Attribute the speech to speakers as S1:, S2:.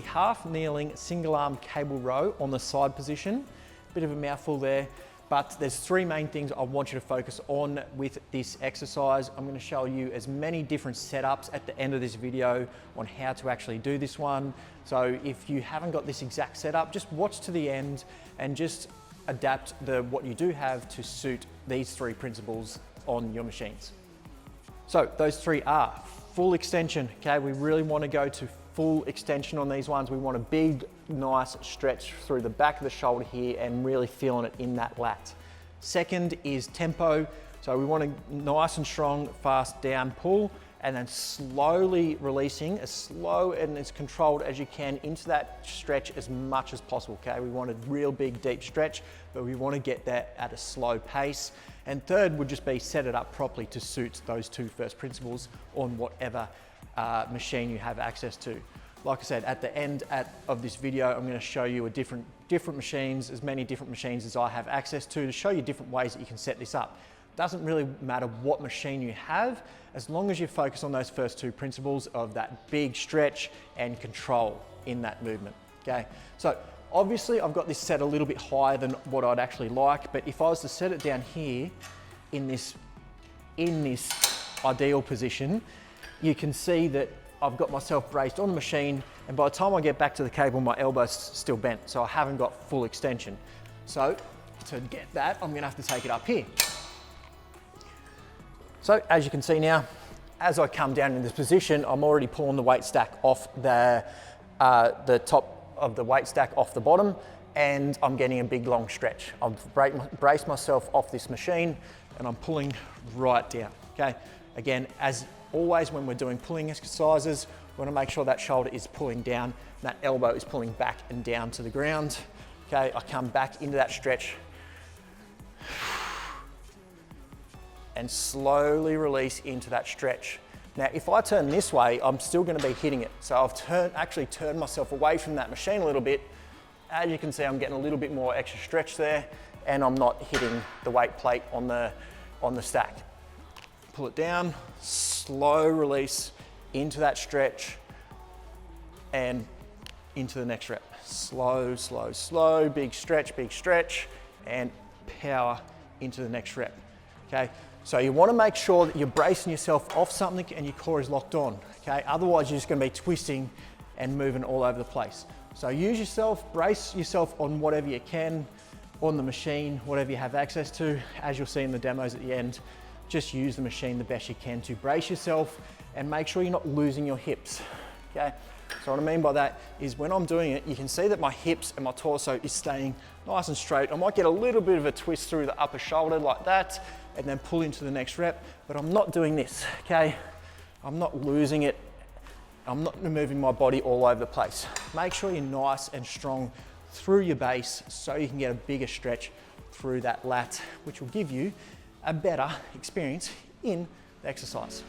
S1: half kneeling single arm cable row on the side position. Bit of a mouthful there, but there's three main things I want you to focus on with this exercise. I'm going to show you as many different setups at the end of this video on how to actually do this one. So if you haven't got this exact setup, just watch to the end and just adapt what you do have to suit these three principles on your machines. So those three are full extension, okay? We really want to go to full extension on these ones. We want a big, nice stretch through the back of the shoulder here and really feeling it in that lat. Second is tempo. So we want a nice and strong, fast down pull, and then slowly releasing, as slow and as controlled as you can into that stretch as much as possible, okay? We want a real big, deep stretch, but we want to get that at a slow pace. And third would just be set it up properly to suit those two first principles on whatever machine you have access to. Like I said, at the end of this video, I'm going to show you different machines, as many different machines as I have access to show you different ways that you can set this up. Doesn't really matter what machine you have, as long as you focus on those first two principles of that big stretch and control in that movement, okay? So obviously I've got this set a little bit higher than what I'd actually like, but if I was to set it down here in this ideal position, you can see that I've got myself braced on the machine, and by the time I get back to the cable, my elbow's still bent, so I haven't got full extension. So to get that, I'm gonna have to take it up here. So as you can see now, as I come down in this position, I'm already pulling the weight stack off the top of the weight stack off the bottom, and I'm getting a big long stretch. I've braced myself off this machine and I'm pulling right down, okay? Again, as always when we're doing pulling exercises, we want to make sure that shoulder is pulling down and that elbow is pulling back and down to the ground. Okay, I come back into that stretch and slowly release into that stretch. Now, if I turn this way, I'm still going to be hitting it. So I've actually turned myself away from that machine a little bit. As you can see, I'm getting a little bit more extra stretch there, and I'm not hitting the weight plate on the stack. Pull it down, slow release into that stretch and into the next rep. Slow, slow, slow, big stretch, and power into the next rep, okay? So you wanna make sure that you're bracing yourself off something and your core is locked on, okay? Otherwise, you're just gonna be twisting and moving all over the place. So brace yourself on whatever you can on the machine, whatever you have access to. As you'll see in the demos at the end, just use the machine the best you can to brace yourself and make sure you're not losing your hips, okay? So what I mean by that is when I'm doing it, you can see that my hips and my torso is staying nice and straight. I might get a little bit of a twist through the upper shoulder like that and then pull into the next rep, but I'm not doing this, okay? I'm not losing it. I'm not moving my body all over the place. Make sure you're nice and strong through your base so you can get a bigger stretch through that lat, which will give you a better experience in the exercise.